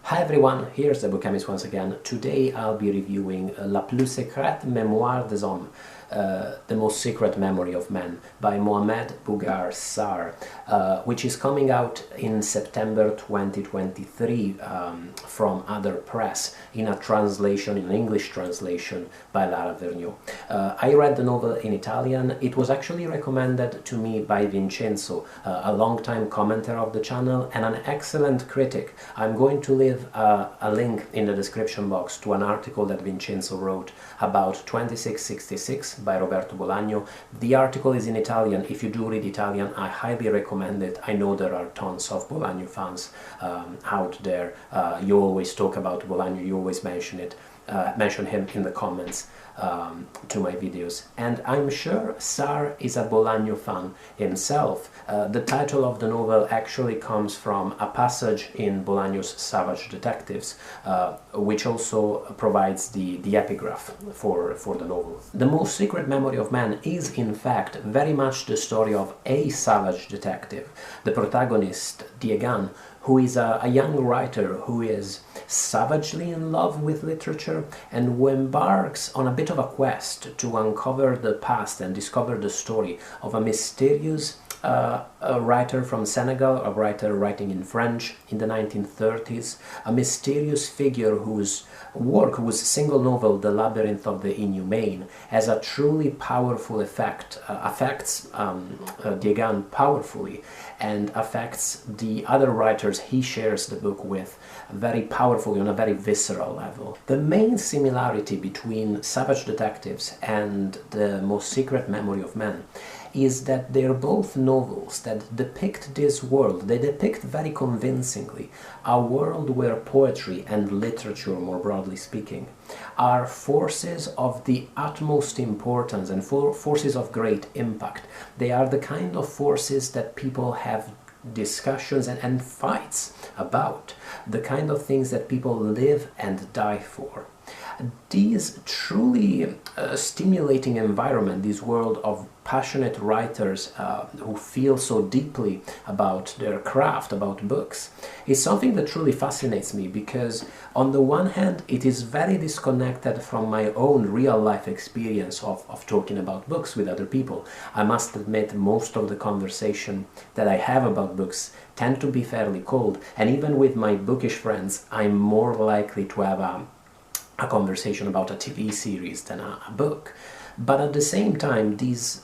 Hi everyone, here's the Bookchemist once again. Today I'll be reviewing La plus secrète mémoire des hommes, The Most Secret Memory of Men by Mohamed Mbougar Sarr, which is coming out in September 2023 from Other Press in a translation, in an English translation by Lara Vergnaud. I read the novel in Italian. It was actually recommended to me by Vincenzo, a long-time commenter of the channel and an excellent critic. I'm going to leave a link in the description box to an article that Vincenzo wrote about 2666 by Roberto Bolaño. The article is in Italian. If you do read Italian, I highly recommend it. I know there are tons of Bolaño fans out there. You always talk about Bolaño, you always mention him in the comments to my videos, and I'm sure Sarr is a Bolaño fan himself. The title of the novel actually comes from a passage in Bolaño's Savage Detectives, which also provides the epigraph for the novel. The Most Secret Memory of Man is in fact very much the story of a savage detective, the protagonist Diegan, who is a young writer who is savagely in love with literature and who embarks on a bit of a quest to uncover the past and discover the story of a mysterious a writer from Senegal, a writer writing in French in the 1930s, a mysterious figure whose single novel, The Labyrinth of the Inhumane, has a truly powerful affects Diegan powerfully and affects the other writers he shares the book with very powerfully on a very visceral level. The main similarity between Savage Detectives and The Most Secret Memory of Man is that they're both novels that depict this world. They depict very convincingly a world where poetry and literature, more broadly speaking, are forces of the utmost importance and forces of great impact. They are the kind of forces that people have discussions and fights about, the kind of things that people live and die for. This truly stimulating environment, this world of passionate writers who feel so deeply about their craft, about books, is something that truly fascinates me, because on the one hand it is very disconnected from my own real-life experience of talking about books with other people. I must admit, most of the conversation that I have about books tend to be fairly cold, and even with my bookish friends I'm more likely to have a conversation about a TV series than a book. But at the same time, these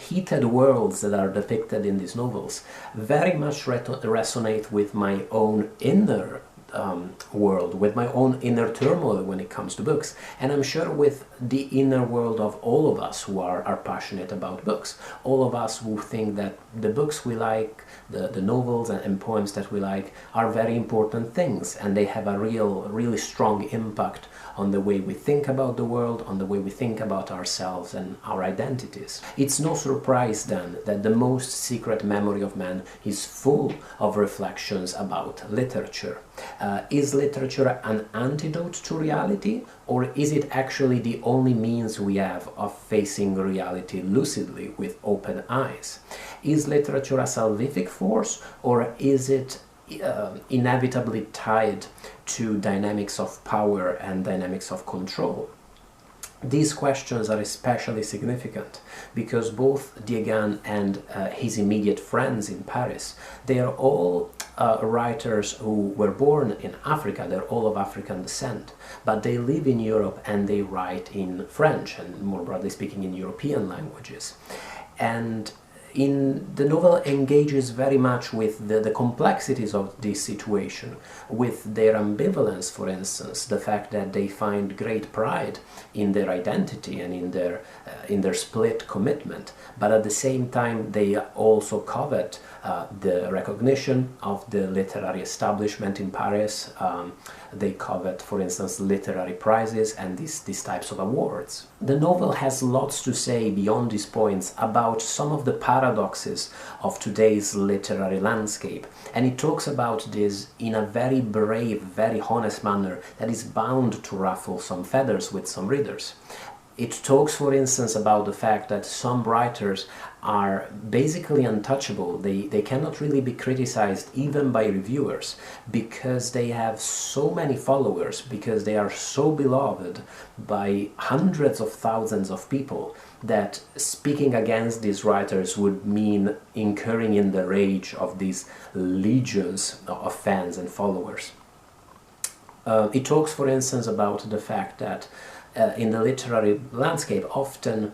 heated worlds that are depicted in these novels very much resonate with my own inner world, with my own inner turmoil when it comes to books, and I'm sure with the inner world of all of us who are passionate about books, all of us who think that the books we like, the novels and poems that we like, are very important things, and they have a really strong impact on the way we think about the world, on the way we think about ourselves and our identities. It's no surprise then that The Most Secret Memory of Man is full of reflections about literature. Is literature an antidote to reality, or is it actually the only means we have of facing reality lucidly with open eyes? Is literature a salvific force, or is it inevitably tied to dynamics of power and dynamics of control? These questions are especially significant because both Diegan and his immediate friends in Paris, they are all writers who were born in Africa. They're all of African descent, but they live in Europe and they write in French and, more broadly speaking, in European languages. And the novel engages very much with the complexities of this situation, with their ambivalence, for instance, the fact that they find great pride in their identity and in their split commitment, but at the same time they also covet the recognition of the literary establishment in Paris. They covet, for instance, literary prizes and these types of awards. The novel has lots to say beyond these points about some of the paradoxes of today's literary landscape, and it talks about this in a very brave, very honest manner that is bound to ruffle some feathers with some readers. It talks, for instance, about the fact that some writers are basically untouchable. They cannot really be criticized even by reviewers because they have so many followers, because they are so beloved by hundreds of thousands of people, that speaking against these writers would mean incurring in the rage of these legions of fans and followers. It talks, for instance, about the fact that in the literary landscape, often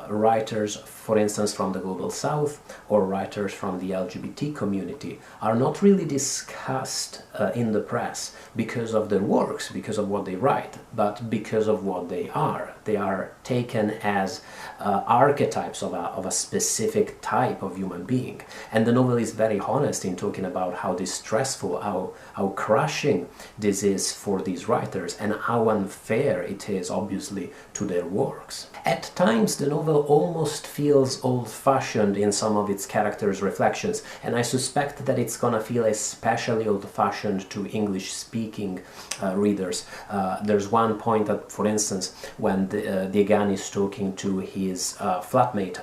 writers, for instance, from the Global South or writers from the LGBT community are not really discussed in the press because of their works, because of what they write, but because of what they are. They are taken as archetypes of a specific type of human being. And the novel is very honest in talking about how distressful, how crushing this is for these writers, and how unfair it is, obviously, to their works. At times, the novel almost feels old-fashioned in some of its characters' reflections, and I suspect that it's gonna feel especially old-fashioned to English-speaking readers. There's one point that, for instance, when Diegan is talking to his flatmate,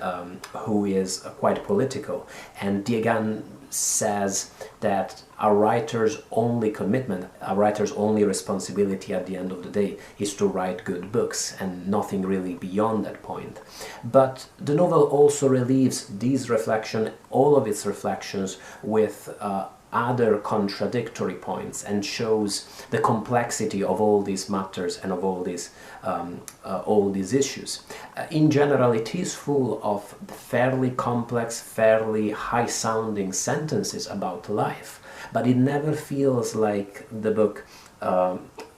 who is quite political, and Diegan says that a writer's only commitment, a writer's only responsibility at the end of the day is to write good books and nothing really beyond that point. But the novel also relieves these reflections, all of its reflections, with other contradictory points, and shows the complexity of all these matters and of all these issues. In general, it is full of fairly complex, fairly high-sounding sentences about life, but it never feels like the book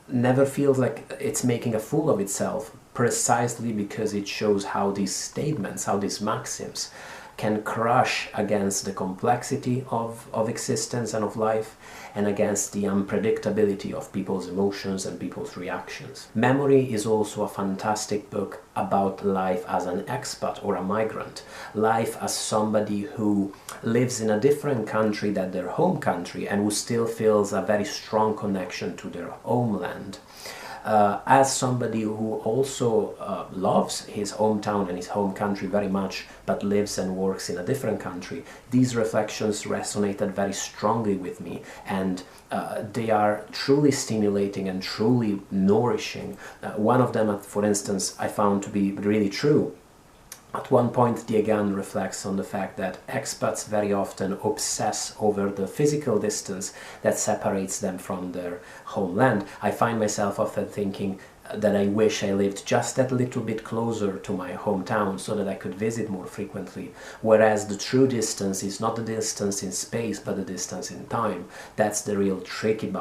never feels like it's making a fool of itself, precisely because it shows how these statements, how these maxims can crush against the complexity of existence and of life, and against the unpredictability of people's emotions and people's reactions. Memory is also a fantastic book about life as an expat or a migrant, life as somebody who lives in a different country than their home country and who still feels a very strong connection to their homeland. As somebody who also loves his hometown and his home country very much, but lives and works in a different country, these reflections resonated very strongly with me, and they are truly stimulating and truly nourishing. One of them, for instance, I found to be really true. At one point, Diegan reflects on the fact that expats very often obsess over the physical distance that separates them from their homeland. I find myself often thinking that I wish I lived just that little bit closer to my hometown so that I could visit more frequently, whereas the true distance is not the distance in space but the distance in time. That's the real tricky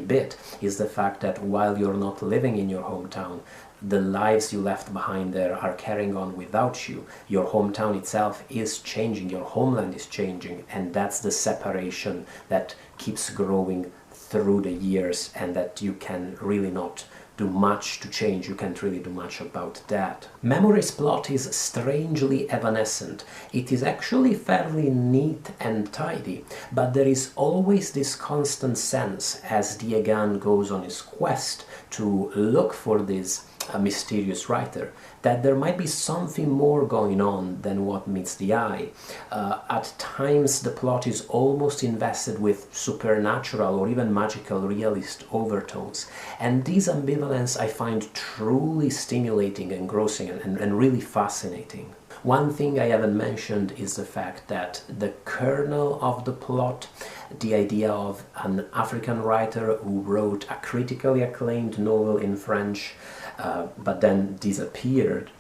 bit, is the fact that while you're not living in your hometown, the lives you left behind there are carrying on without you. Your hometown itself is changing, your homeland is changing, and that's the separation that keeps growing through the years, and that you can really not do much to change. You can't really do much about that. Memory's plot is strangely evanescent. It is actually fairly neat and tidy, but there is always this constant sense, as Diegan goes on his quest to look for this mysterious writer, that there might be something more going on than what meets the eye. At times the plot is almost invested with supernatural or even magical realist overtones, and this ambivalence I find truly stimulating, engrossing, and really fascinating. One thing I haven't mentioned is the fact that the kernel of the plot, the idea of an African writer who wrote a critically acclaimed novel in French but then disappeared,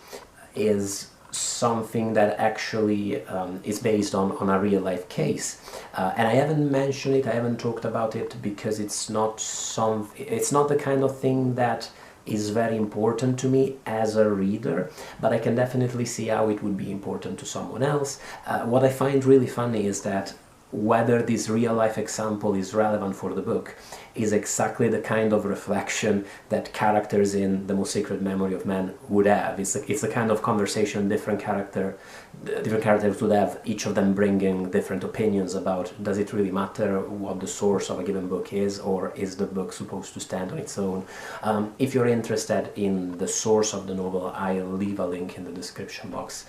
is something that actually is based on a real-life case. And I haven't mentioned it, I haven't talked about it, because it's not the kind of thing that is very important to me as a reader, but I can definitely see how it would be important to someone else. What I find really funny is that whether this real-life example is relevant for the book is exactly the kind of reflection that characters in The Most Secret Memory of Man would have. It's the kind of conversation different characters would have, each of them bringing different opinions about, does it really matter what the source of a given book is, or is the book supposed to stand on its own? If you're interested in the source of the novel, I'll leave a link in the description box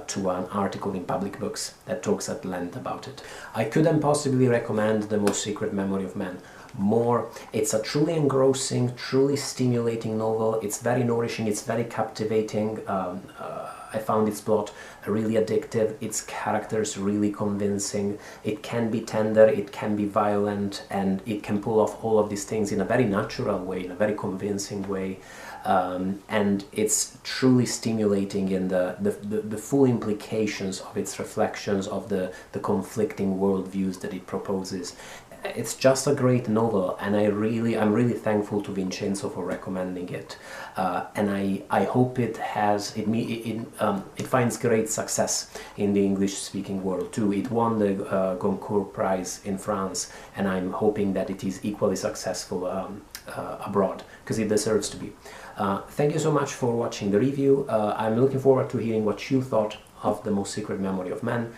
to an article in Public Books that talks at length about it. I couldn't possibly recommend The Most Secret Memory of Man more. It's a truly engrossing, truly stimulating novel. It's very nourishing, it's very captivating. I found its plot really addictive, its characters really convincing. It can be tender, it can be violent, and it can pull off all of these things in a very natural way, in a very convincing way. And it's truly stimulating in the full implications of its reflections of the conflicting worldviews that it proposes. It's just a great novel, and I'm really thankful to Vincenzo for recommending it, and I hope it finds great success in the English-speaking world too. It won the Goncourt Prize in France, and I'm hoping that it is equally successful abroad, because it deserves to be. Thank you so much for watching the review. I'm looking forward to hearing what you thought of The Most Secret Memory of Man.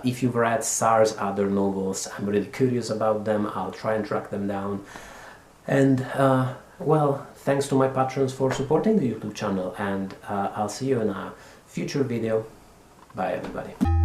If you've read Sarr's other novels, I'm really curious about them. I'll try and track them down. And, well, thanks to my patrons for supporting the YouTube channel, and I'll see you in a future video. Bye, everybody.